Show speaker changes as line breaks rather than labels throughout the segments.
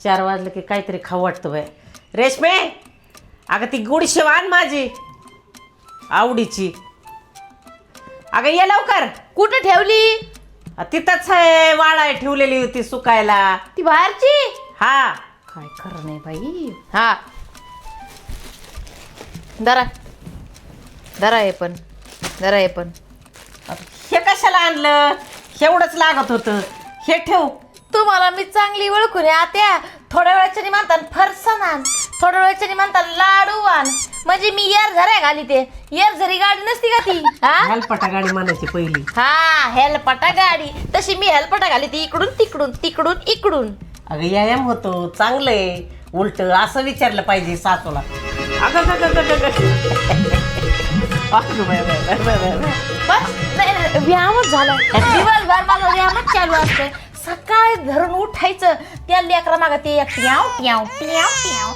4 वाजले की काहीतरी खाऊ वाटतं बाय. रेशमे अगं ती गुड शेवान माझी आवडीची. अगं ये लवकर.
कुठं ठेवली?
तिथंच आहे वाळाय ठेवलेली होती सुकायला.
ती बाहेरची?
हा
काय खरं नाही बाई. हा दरा दरा हे पण दरा हे पण.
हे कशाला आणलं? एवढंच लागत होतं. हे ठेव.
तुम्हाला मी चांगली ओळखून आहे आत्या. थोड्या वेळाच्या म्हणतात फरसाण आण, थोड्या वेळाच्या म्हणतात लाडू आण. म्हणजे मी येर झऱ्या घाली ते. येर झरी गाडी नसती का ती? हा
हेलपटा गाडी म्हणायची पहिली.
हा हेलपटा गाडी. तशी मी हेलपटा घाली ती इकडून तिकडून तिकडून इकडून.
अगं व्यायाम होतो चांगलंय. उलट असं विचारलं पाहिजे सासूला.
बस नाही व्यायामच झाला. दिवसभर माझा व्यायामच चालू असतोय. सकाळी धरून उठायचं त्या लेकरा मागं ते ट्याव ट्याव ट्याव ट्याव.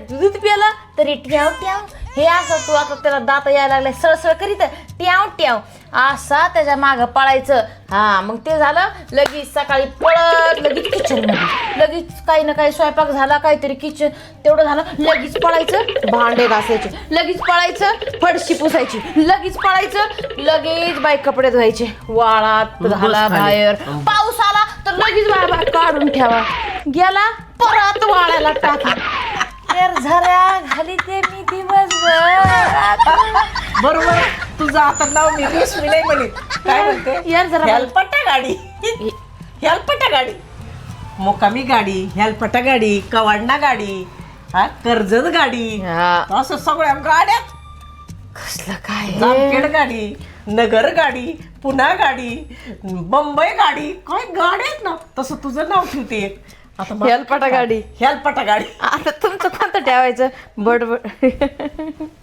दूध प्याला तरी ट्याव ट्याव. हे असं तू आता त्याला दात यायला लागले सळसळ करीत ट्याव ट्याव असा त्याच्या मागं पळायचं. हा मग ते झालं लगेच सकाळी पळत लगेच किचनमध्ये. लगेच काही ना काही स्वयंपाक झाला काहीतरी किचन तेवढं झालं लगेच पळायचं भांडे घासायचे. लगेच पळायचं फडशी पुसायची. लगेच पळायचं लगेच बाई कपडे धुवायचे. वाळात झाला बाहेर पाऊस आला तर लगेच बाहेर काढून ठेवा. गेला परत वाळायला टाका. झऱ्या घाली ते मी दिवसभर.
बरोबर तुझं आता नाव मी रेशमी नाही म्हणे. काय म्हणते?
यार जरा
हेलपटा गाडी. हेलपटा गाडी, मोकामी गाडी, हेलपटा गाडी, कवाडणा गाडी, हा कर्जत गाडी. असं सगळ्या गाड्यात.
कसलं काय
जामखेड गाडी, नगर गाडी, पुणा गाडी, मुंबई गाडी. काय गाड्या आहेत ना. तसं तुझं नाव ठेवते एक. आता
हेलपटा गाडी.
हेलपटा गाडी.
आता तुमचं कोणतं ठेवायचं? बडबड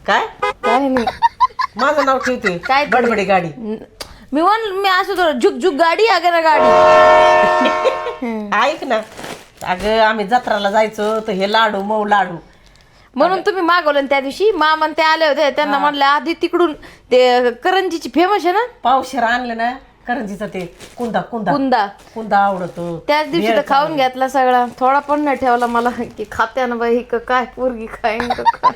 काय
काय नाही
माझं नाव ठेवते
काय
बडबडी गाडी.
मी असं थोडं झुक झुक गाडी अगर गाडी.
ऐक ना अगं आम्ही जत्राला जायचो तर हे लाडू मऊ लाडू
म्हणून तुम्ही मागवलं त्या दिवशी. मामा ते आले होते त्यांना म्हणलं आधी तिकडून ते करंजीची फेमस आहे ना
पावशेर आणलं ना करंजीचा ते कुंदा कुंदा
कुंदा
कुंदा आवडतो.
त्याच दिवशी तर खाऊन घेतला सगळा. थोडा पण नाही ठेवला मला की खात्या ना बाई काय पोरगी खाईन का.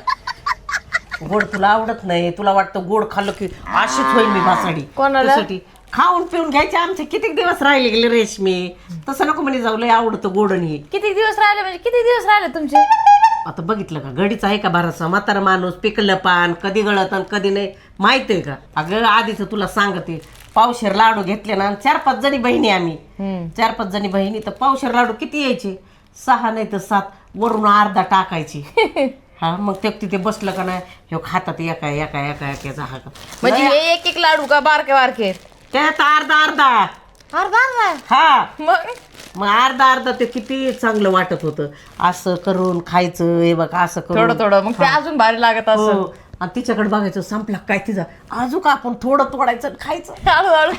गोड तुला आवडत नाही. तुला वाटतं गोड खाल्लं की अशीच होईल मी भासाडी.
कोणाला?
त्यासाठी खाऊन पिऊन घ्यायचे. आमचे किती दिवस राहिले गेले रेशमी. तसं नको म्हणे जाऊ लय आवडतं गोड आणि हे.
किती दिवस राहिले म्हणजे किती दिवस राहिले तुमचे?
आता बघितलं का गडीच आहे का बारासा म्हातारा माणूस पिकलं पान कधी गळत आणि कधी नाही माहित आहे का. अगं आधीच तुला सांगते पावशेर लाडू घेतले ना 4-5 जणी बहिणी आम्ही. 4-5 जणी बहिणी तर पावशेर लाडू किती यायचे 6 नाही तर 7 वरून अर्धा टाकायची. हा मग ते तिथे बसलं का नाही हे खातात एका एका एका एकाचा हा
म्हणजे हे एक एक लाडू का बारके बारके?
त्यात अर्धा अर्धा
अर्धा
हा
मग
अर्धा अर्धा ते किती चांगलं वाटत होतं. असं करून खायचं हे बघ असं करून
थोडं थोडं मग ते अजून भारी लागत असं.
हो. आणि तिच्याकडे बघायचं संपला काय तिचा अजून का आपण थोडं तोडायचं आणि खायचं.
हळूहळू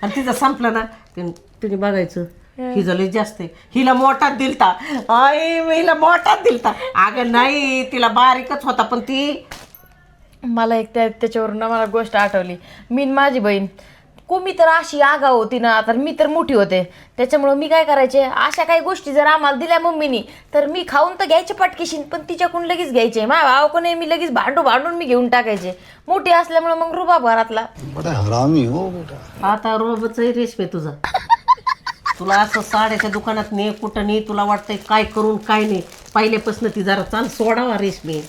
आणि तिचं संपलं ना तिने बघायचं हिचं लय जास्त आहे. हिला मोठाच दिलता. हिला मोठाच दिलता. अगं नाही तिला बारीकच होता पण ती.
मला एक त्याच्यावरून मला गोष्ट आठवली. मी आणि माझी बहीण मी तर अशी आगाऊ होती ना तर मी तर मोठी होते त्याच्यामुळं मी काय करायचे अशा काही गोष्टी जर आम्हाला दिल्या मम्मीनी तर मी खाऊन तर घ्यायचे पटकेशीन पण तिच्याकडून लगेच घ्यायचे. माझ्या भावाकडे मी लगेच भांडून मी घेऊन टाकायचे. मोठी असल्यामुळे मग रुबाब घरातला.
हरामी हो बेटा.
आता रोबच आहे रेशमे तुझा. तुला असं साड्याच्या दुकानात ने कुठं नाही तुला वाटतंय काय करून काय नाही. पहिल्यापासून ती जरा चाल सोडावा रेशमे.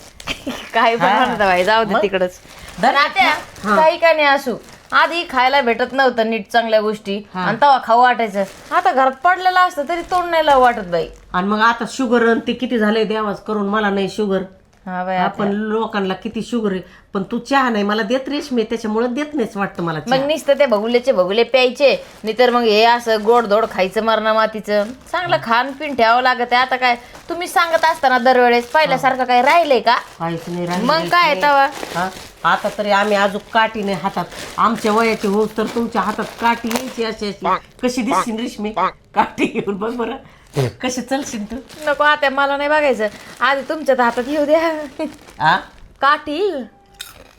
काय म्हणत बाई जाऊ दे तिकडच. काही काय नाही असू. आधी खायला भेटत नव्हतं नीट चांगल्या गोष्टी आणि तेव्हा खाऊ वाटायचं. आता घरात पडलेलं असतं तरी तोंड नाही लावू वाटत बाई.
आणि मग आता शुगर ते किती झालंय देवाच करून मला नाही शुगर.
हा बाई
आपण लोकांना किती शुगर आहे पण तू चहा नाही मला देत रेशमी त्याच्यामुळे देत नाहीच वाटतं मला.
मग नुसतं ते भगुले प्यायचे नाही तर मग हे असं गोडधोड खायचं मरणा मातीचं. चांगलं खानपिन ठेवावं लागत आहे. आता काय तुम्ही सांगत असताना दरवेळेस पहिल्यासारखं काय राहिलंय का?
काहीच नाही राहिलं.
मग काय तवा
आता तरी आम्ही अजून काठीने हातात आमच्या वयाची हो तर तुमच्या हातात काठी यायची अशी कशी दिसशील रेशमी काठी घेऊन बघ बरं कशी चलशील तू.
नको आता मला नाही बघायचं. आधी तुमच्या हातात येऊ द्या काठी.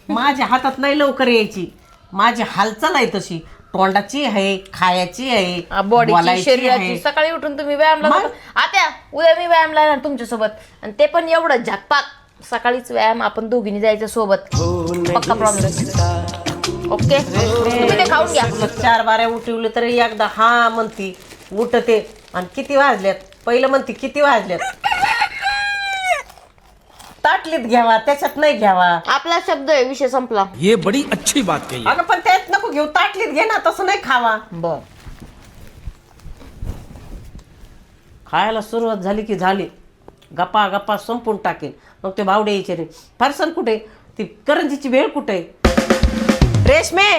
माझ्या हातात नाही लवकर यायची. माझी हालचाल आहे तशी तोंडाची आहे, खायची आहे,
बॉडीची
बोलायची
शरीराची.
आहे.
सकाळी उठून तुम्ही व्यायामला
मग?
जाता. आत्या उद्या मी व्यायामला येणार तुमच्यासोबत आणि ते पण एवढं झकपाक. सकाळीच व्यायाम आपण दोघींनी जायचं सोबत. पक्का प्रॉब्लेम. ओके तुम्ही ते खाऊन घ्या.
तुला 4 बाऱ्या उठवले तरी एकदा हा म्हणती उठते. आणि किती वाजल्यात पहिलं म्हणती किती वाजल्यात. ताटलीत घ्यावा त्याच्यात नाही घ्यावा.
आपला शब्द आहे, विषय संपला.
ये बड़ी अच्छी बात कही है।
अगं पण त्यात नको घेऊ, ताटलीत घे ना, तसं नाही खावा.
बर
खायला सुरुवात झाली की झाली, गप्पा गप्पा संपून टाकेल. मग ते भावडे यायचे रे, फरसन कुठे, ती करंजीची वेळ कुठे. रेशमे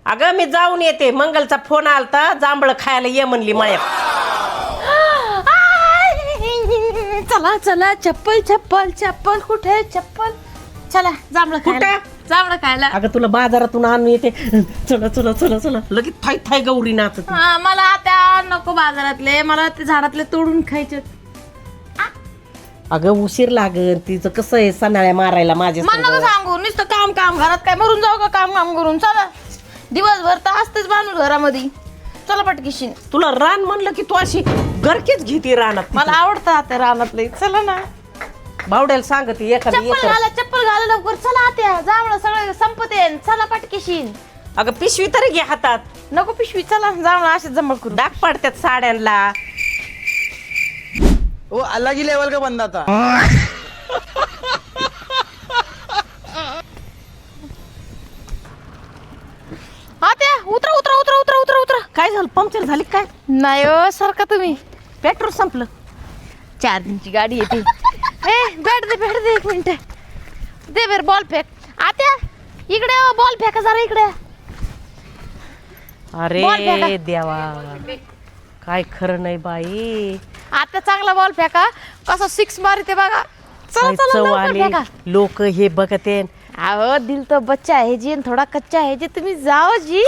अगं मी जाऊन येते, मंगलचा फोन आलता जांभळं खायला ये म्हणली माया.
चला चला, चप्पल चप्पल चप्पल कुठे चप्पल. चला जांभळं खायला. जांभळं खायला.
अगं तुला बाजारातून आणून येते. चला चला चला चला, लगेच थाय थाय गौरी नाचत.
हा, मला आता नको बाजारातले, मला ते झाडातले तोडून खायचे.
अगं उशीर लागल, तिचं कसं आहे सणाळ्या मारायला माझ्या
मला नको सांगू, नुसतं काम काम. घरात काय मरून जाऊ का काम काम करून. चला दिवसभर तर असतेच माणूस घरामध्ये. चला पटकीशी.
तुला रान म्हणलं की तू अशी गरकीच घेते रानात.
मला आवडतं आता रानातले. चला ना,
बावड्याला सांगते एखादी
चप्पल घाला, चप्पल घाला लवकर. चला आत्या, जांभळं सगळं संपते. चला पटकीशी.
अगं पिशवी तरी घे हातात.
नको पिशवी. चला जांभळं असेच जमळ करू.
डाग पडतात साड्यांना.
वो अलग ही लेवल का बंदा था।
आत्या उतरा उतरा उतरा उतरा उतरा उतरा.
काय झालं, पंक्चर झाली काय,
नाही हो सारखा तुम्ही.
पेट्रोल संपलं.
चार्जिंगची गाडी येते. ए भेट दे 1 मिनिट. दे बेर बॉल फेक. आत्या इकडे बॉल फेका जरा इकडे. बॉल फेका.
अरे देवा, काय खरं नाही बाई.
आता चांगला बॉल फेका. कसा 6 मारते बघा. चला चला लवकर फेका.
लोक हे बघते.
अहो दिल तो बच्चा आहे जी आणि थोडा कच्चा आहे जी. तुम्ही जाओ जी,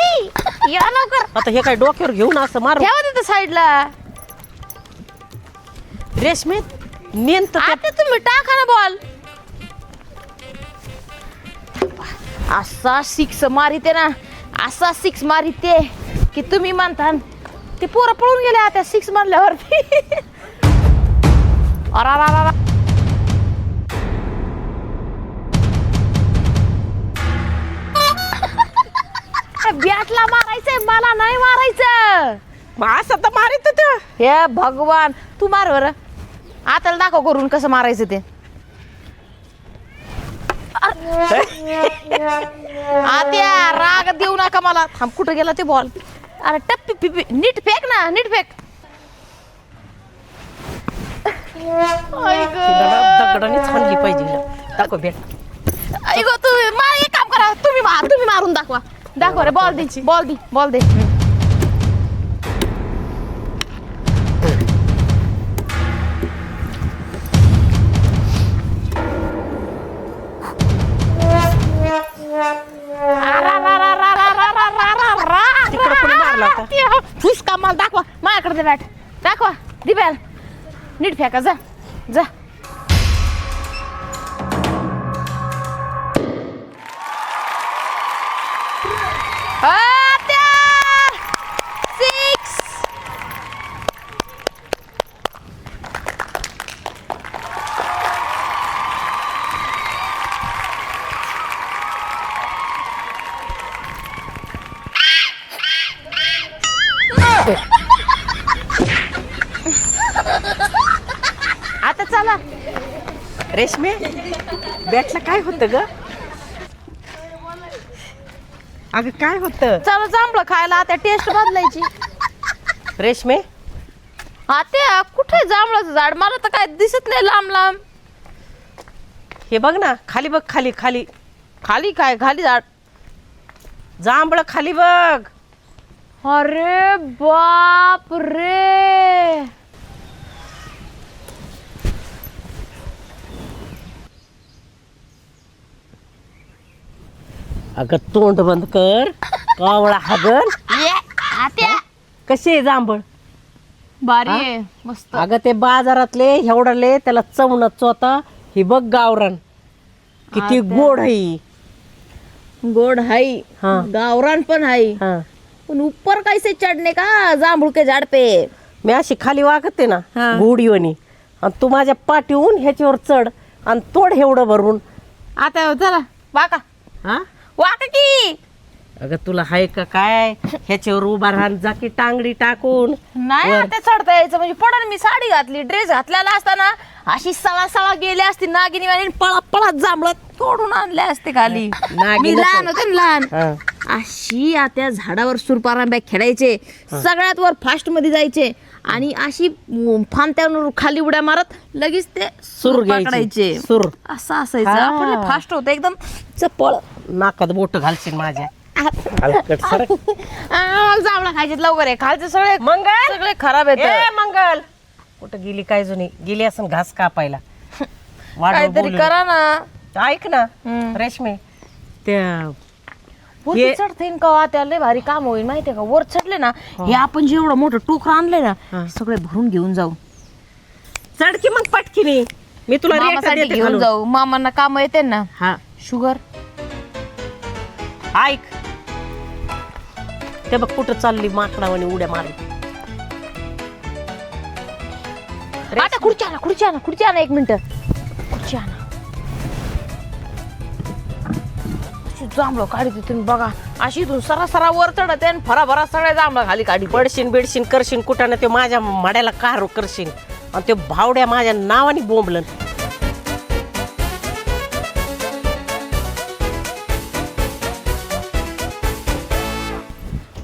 या लवकर.
आता हे काय डोक्यावर घेऊन असं मारू.
ठेवा तिथं साईडला.
रेशमे नेंत
आता तुम्ही टाका ना बॉल. असा 6 मारिते ना, असा 6 मारिते की तुम्ही म्हणता ते पोरं पळून गेले आता 6 मारल्यावरती. अरा बॅटला मारायचंय, मला नाही मारायचं.
असं तर मारित ते.
हे भगवान, तू मार बरं. आताला दाखव करून कसं मारायचं ते. आत्या राग देऊ नका मला. थांब, कुठं गेला ते बॉल. अरे टप्पी पिपी, नीट फेक ना, नीट फेक.
दगडानेच हाणली पाहिजे हिला. दाखव भेट.
ऐगो तू एक काम करा, तुम्ही मारून दाखवा. दाखव रे, बॉल दे, बॉल दे.
तिकडं कोणी मारला होता?
फुसका मला दाखवा. माझ्याकडे दे बॅट. दाखवा दिब्याल. नीट फेका. जा जा. आत्या 6. आता चला.
रेशमे बॅटला काय होतं ग. अगं काय होतं.
चला जांभळं खायला. आता टेस्ट बदलायची.
रेशमे
आत्या कुठे जांभळाचं झाड, मला तर काय दिसत नाही लांब लांब.
हे बघ ना, खाली बघ, खाली खाली
खाली काय, खाली झाड.
जांभळं खाली बघ.
अरे बाप रे.
अगं तोंड बंद कर, कावळा हगन.
आत्या
कशी आहे जांभळ.
भारी आहे, मस्त.
अगं ते बाजारातले एवढले त्याला चवण चोता. ही बघ गावरान किती गोड आहे.
गोड हाई,
हा.
गावरान पण हाई.
हा
पण ऊपर कैसे चढणे का जांभूळ के झाड पे.
मी अशी खाली वागते ना
हा.
घोडीवणी आणि तू माझ्या पाठीहून ह्याच्यावर चढ आणि तोड एवढं भरून.
आता चला वाका
हा
वाका की.
अगं तुला हाय का काय ह्याच्यावर उभा राहून जा की टांगडी टाकून.
नाही आता चढता यायचं म्हणजे पडन. मी साडी घातली ड्रेस घातलेला असताना अशी सळा गेली असती नागिनी वाणी पळा पळा जांभळं तोडून आणले असते खाली.
नागिनी
मी लहान होते ना लहान.
हा.
अशी त्या झाडावर सुरपारांब्या खेळायचे सगळ्यात वर फास्ट मध्ये जायचे आणि अशी फांत्यावर खाली उड्या मारत लगेच ते
सूर घ्यायची.
पकडायचे.
सूर
असं असायचं.
हा.
आपण फास्ट होतं एकदम चपळ.
नाकात बोट घालशील माझ्या. हलकट सरक.
जांभळा खायचे लवकर आहे खायचे सगळे
मंगल
सगळे खराब आहेत.
ए मंगल कुठं गेली काय जुनी गेली असं घास कापायला. वाढव
काहीतरी
बोलून.
करा ना.
ऐक ना रेशमे त्या
वरती चढता येईन का त्या लय भारी काम होईल माहितीये का. वर चढले ना हे आपण जेवढं मोठं टोकरं आणलंय ना सगळे भरून घेऊन जाऊ.
चढ की मग पटकीने मी तुला रेटा
मामासाठी
देते
घेऊन
घालून.
जाऊ. मामांना काम येते ना.
हा
शुगर
ऐक ते बघ कुठं चालली माकडावानी उड्या मारली.
आता खुर्ची आणा 1 मिनिट. खुर्ची आणा. जांभळं काढी तुम्ही बघा अशी इथून सरा वर चढते आणि भरा सगळ्या जांभळं खाली काढी.
पडशीन बिडशीन करशीन कुठं ना ते माझ्या माड्याला कार करशीन आणि ते भावड्या माझ्या नावाने बोंबलन.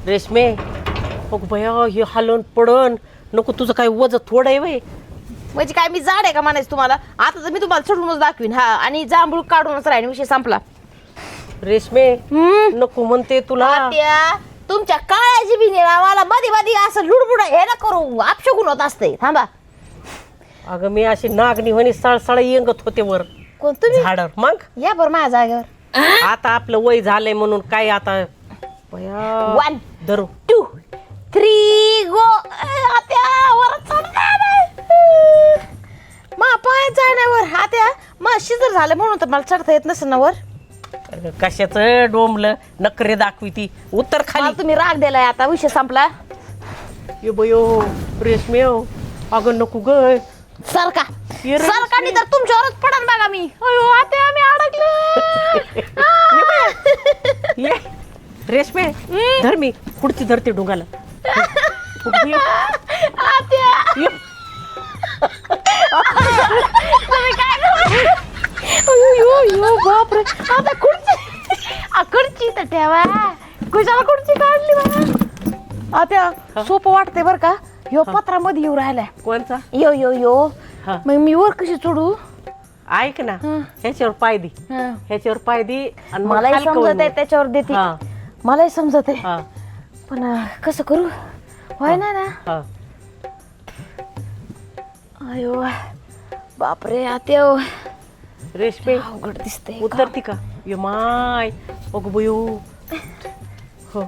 रेशमे बघ बया हे हलन पडन नको तुझं काय वज थोडं आहे वय.
म्हणजे काय मी जाड आहे का म्हणायचं तुम्हाला. आता तर मी तुम्हाला चढूनच दाखवीन. हा आणि जांभूळ काढूनच राहीन विषय संपला.
रेशमे नको म्हणते तुला.
त्या तुमच्या काळ्याची बी मला मध्ये असं लुडबुड हे ना करू आपशकून होत असते. थांबा.
अगं मी अशी नागणी म्हणे सळसळ येंगत होते वर
कोण तुम्ही
झाडावर. मग
या बरं माझ्या जागेवर.
आता आपलं वय झालंय म्हणून काय आता बया
1
धरू
2 3 गो. आत्या वर मा पाय जाय नाही वर. आत्या मा शिजर झालं म्हणून तर मला चढता येत नसेल ना वर.
कशाच डोंबलं नखरे दाखवी ती उत्तर
मला
खाली.
तुम्ही राग दिलाय आता विषय संपला.
ये बयो रेशमे अगं नको ग.
सरका
ये रे
सरकानी तर तुमच्यावरच पडन बघा मी. अयो आत्या मी अडकले.
ये रेशमे धर मी पुढची धरते डोंगाला.
आत्या
ये.
तुम्ही काय करता? अयो बापरे. आता खुर्ची तर ठेवा. कुशाला खुर्ची काढली बघा. आता सोपं वाटतंय बर का. ह्यो पत्रामध्ये येऊ राहिलाय.
कोणचा
यो
हा.
मग मी वर कशी चढू.
ऐक ना ह्याच्यावर पाय दे ह्याच्यावर पाय दे आणि मग
मलाही
हलकं
समजत आहे
होईल.
त्याच्यावर देते.
हा.
मलाही समजत आहे
हा,
पण कसं करू व्हाय नाही ना.
हा.
अयो बापरे आत्या
रेशमे
अवघड दिसतंय.
उतरती का ये माय अगं बयो हो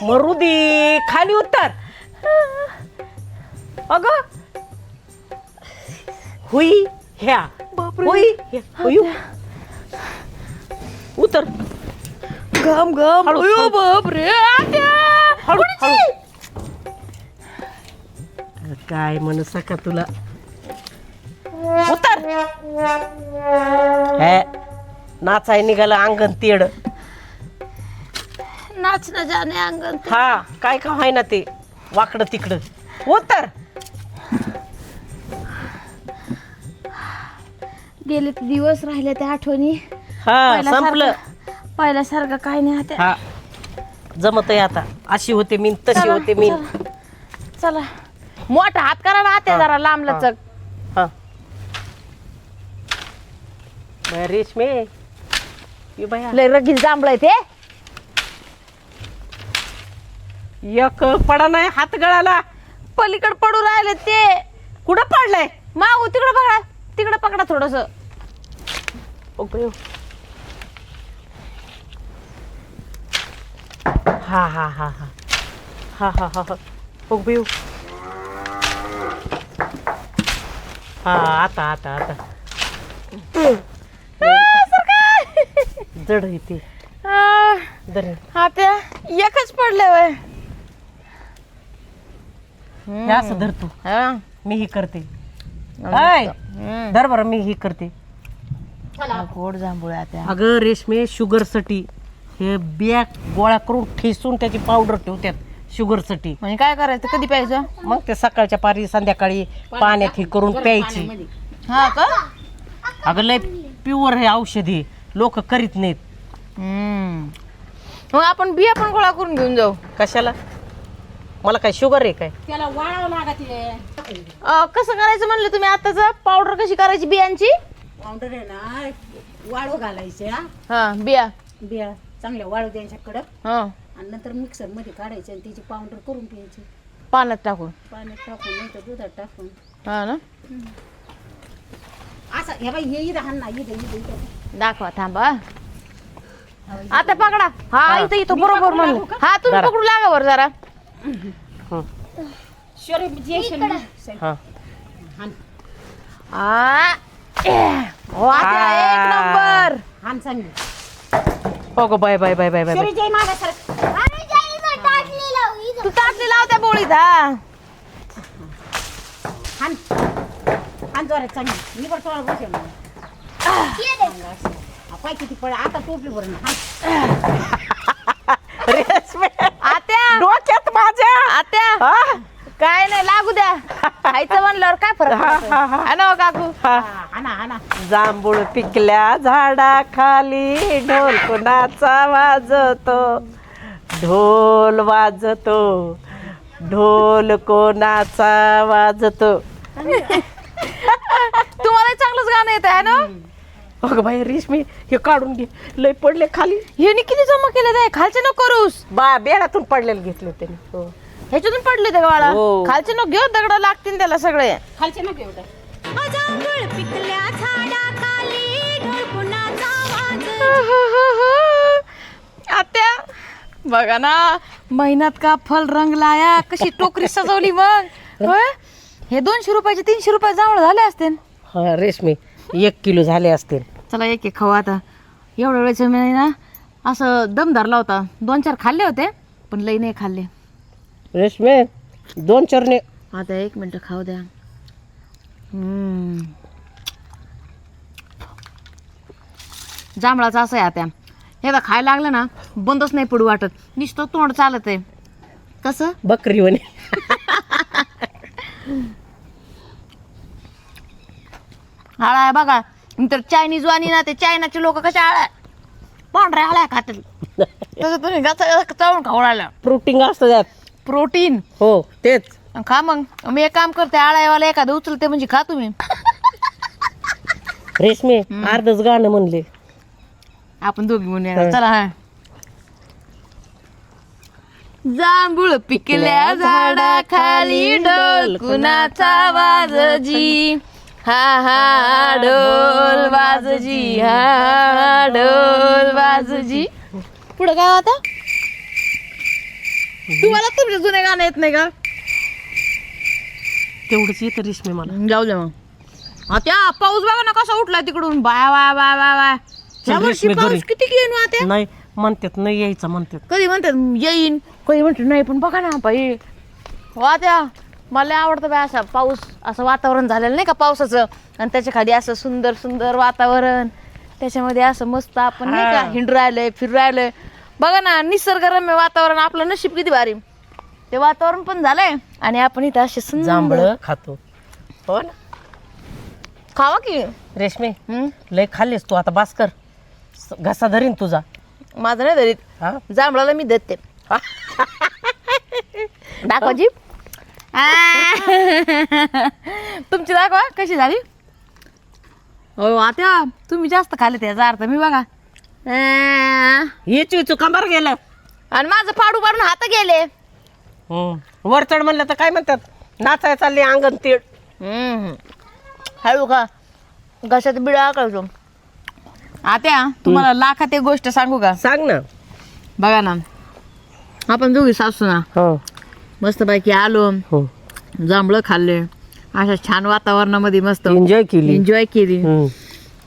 मरू दे खाली उतर. अगं हुई ह्या हुई ह्या, हुयू. उतर
गम
हळू,
अयो
हळू.
बापरे आत्या
हळू,
खुर्ची.
काय म्हणू सका तुला. उतर हे नाचाय निघालं अंगण तेड.
नाच न जाने अंगण.
हा काय का व्हाय ना ते वाकडं तिकडं. उतर
गेले ते दिवस राहिले त्या आठवणी.
हा संपलं.
पहिल्यासारखं काय नाही आता.
हा जमत आहे आता. अशी होते मी तशी
चला,
होते मी.
चला मोठा हात करा ना आत्या जरा लांब लचक.
हा बाया रेशमे ये बाया
लय रगील जांभळं ते.
एक पडा नाही हात गळाला.
पलीकडे पडू राहिले ते.
कुठं पडलाय.
मागू तिकडे बघा तिकडे पकडा थोडस.
हा हा हा हा हा हा हा हा ओगबिऊ. हा आता आता आता जड येते.
आत्या एकच पडले वय.
हे असं धर तू,
हा.
मी ही करते. ऐ, धर बरं, मी ही करते.
गोड जांभूळ आहे त्या.
अगं रेशमे, शुगरसाठी हे बिया गोळा करून ठेसून त्याची पावडर ठेवतात शुगरसाठी.
म्हणजे काय करायचं, कधी प्यायचं?
मग ते सकाळच्या पारी संध्याकाळी पाण्यात हे करून प्यायची.
हा का?
अगं लय प्युअर हे औषधी लोक करीत नाहीत.
मग आपण बिया पण गोळा करून घेऊन जाऊ.
कशाला? मला काय शुगर आहे काय?
कसं करायचं म्हणलं तुम्ही आताच? पावडर कशी करायची बियांची?
पावडर आहे ना, वाळू घालायच्या,
हा बिया.
बिया चांगल्या वाळू द्यायच्या कडक,
हा
आणि नंतर मिक्सर मध्ये काढायचे आणि त्याची पावडर करून प्यायची.
पाण्यात टाकून.
पाण्यात टाकून नाही तर दुधात टाकून.
हा ना.
असं हे बाई, हे इथं हाण ना, इथं
दाखवा, थांबा. आता पकडा. हा इथं इथं बरोबर म्हणलं. हा तुम्ही पकडू लागा बरं जरा.
हा.
हो आता एक नंबर.
हाण चांगली.
हो गो, bye bye bye bye bye.
जय मागासारखं
तू ताटली लाव त्या बोळीत. हा
हाण हाण जोरात चांगली. मी बरं थोडा बसेल पाय किती पड आता टोपली बरं ना.
रेशमे,
आत्या,
डोक्यात माझ्या.
आत्या, काय नाही लागू द्या. खायचं म्हणल्यावर काय फरक पडतो? हा ना हो काकू.
हाणा हाणा.
जांभूळ पिकल्या झाडाखाली ढोल कुणाचा वाजतो, ढोल वाजतो, ढोल कोणाचा वाजतो.
तुम्हाला चांगलंच गाणं येत आहे ना.
अगं बाई रेशमी, हे काढून घे, लय पडले खाली.
ह्यानी किती जमा केलं ते? खालचे नको करूस.
बेडातून पडलेले घेतले त्याने. हो.
ह्याच्यातून पडले ते बाळा.
हो.
खालचे नको घेऊ, दगड लागतील त्याला सगळे.
खालचे नको एवढं.
आत्या बघा ना, मेहनत का फल रंग लाया. कशी टोकरी सजवली मग. होय? हे 200 रुपयाचे 300 रुपये जांभळ झाले असते.
हा रेशमी, 1 किलो झाले असतील.
चला एक एक खाऊ आता. एवढ्या वेळेचं मी ना असं दम धरला होता. 2-4 खाल्ले होते, पण लई नाही खाल्ले.
रेशमी, 2 चरणे.
आता 1 मिनिट खाऊ द्या. जांभळाचं असं आहे आता, एकदा खायला लागलं ना बंदच नाही पडू वाटत. नुसतं तोंड चालत आहे. कसं
बकरी म्हणे.
आळा आहे बघा. नंतर चायनीज वाणी ना, ते चायनाचे लोक कशा आळ्या पांढऱ्या आळ्या खातात, तसं तुम्ही चावून खाऊ राहिला.
प्रोटीन असतं त्यात.
प्रोटीन.
हो तेच.
खा मग. मी एक काम करते, आळ्यावाला एखादं उचलते म्हणजे खा तुम्ही.
रेशमी, अर्धच गाणं म्हणले.
आपण दोघी म्हणून येणार. चला. हा. जांभूळ पिकल्या झाडाखाली ढोल कुणाचा वाजजी, हा हा ढोल वाजजी, हा ढोल वाजजी. पुढे काय आता? तुम्हाला तुमचे जुने गाणं येत नाही का?
तेवढंच येतं रेशमी मला.
जाऊ दे मग. आता पाऊस बघा ना कसा उठलाय तिकडून. बाया बाया बाया बाया बाया. या वर्षी
रेशमी
पाऊस
घरी.
किती येईन आता?
नाही म्हणतात, नाही यायचं म्हणतात.
कधी म्हणतात येईन, कधी म्हणतात नाही. पण बघा ना बाई, वात्या मला लय आवडतं बाई असं पाऊस, असं वातावरण झालेलं नाही का पावसाचं, आणि त्याच्या खाली असं सुंदर सुंदर वातावरण, त्याच्यामध्ये असं मस्त आपण नाही का हिंडू राहिलोय, फिरू राहिलोय. बघा ना, निसर्गरम्य वातावरण. आपलं नशीब किती भारी. ते वातावरण पण झालंय आणि आपण इथं असे सुंदर
जांभळं खातो. हो ना
खावा की.
रेशमी, लय खाल्लीस तू, आता बास कर. घसा धरीन तुझा.
माझं नाही धरीत.
हा?
जांभळाला मी देते. दाखवा जीप. तुमची दाखवा कशी झाली. हो आता तुम्ही जास्त खाल्ले त्याचा अर्थ. मी बघा
हे चिचू कंबार गेलं.
आणि माझं पाडू पाडून हात गेले.
वर चढ म्हणलं तर काय म्हणतात, नाचाय चालली अंगण तीड.
हळू खा, घशात बिळा कळतो. आता तुम्हाला लाखात एक गोष्ट सांगू का?
सांग ना.
बघा ना, आपण दोघी सासू ना
हो
मस्त पैकी आलो,
हो.
जांभळं खाल्ले, अशा छान वातावरणामध्ये मस्त
एन्जॉय केली.
एन्जॉय केली.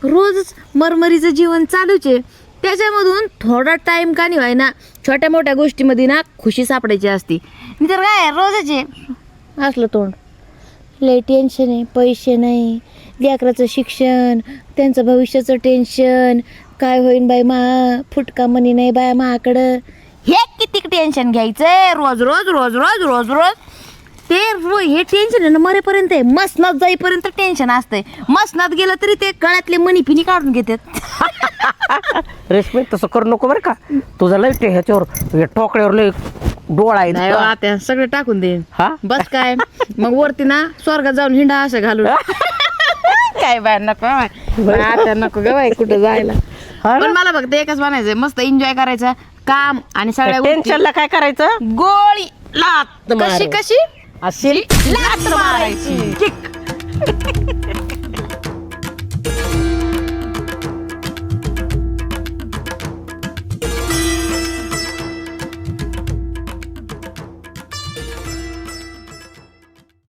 रोजच मरमरीचं जीवन चालूच आहे. त्याच्यामधून थोडा टाइम का नाही व्हाय ना, छोट्या मोठ्या गोष्टीमध्ये ना खुशी सापडायची असती. मी तर काय रोजच आहे असलं तोंड. लय टेन्शन आहे, पैसे नाही, लेकराचं शिक्षण, त्यांचं भविष्याचं टेन्शन, काय होईन बाई फुटका मनी नाही बाय माकडं. हे किती टेन्शन घ्यायचंय रोज रोज रोज रोज रोज रोज. ते हे टेन्शन आहे ना मरेपर्यंत आहे. मसनात जाईपर्यंत टेन्शन असतंय. मसनात गेलं तरी ते गळ्यातले मनी फिनी काढून घेतात.
रेशमी तसं करू नको बरं का. तुझं लय ते ह्याच्यावर टोकड्यावर लय डोळा आहे.
नाही आता सगळं टाकून दे.
हा
बस काय मग वरती ना स्वर्गात जाऊन हिंडा असं घालून. काय बाय नको आता नको ग बाई कुठं जायला. पण मला फक्त एकच म्हणायचंय, मस्त एन्जॉय करायचं काम आणि सगळ्या गोष्टी.
टेन्शनला काय करायचं,
गोळी
लात
कशी
मार.
कशी
अशी
लात मारायची.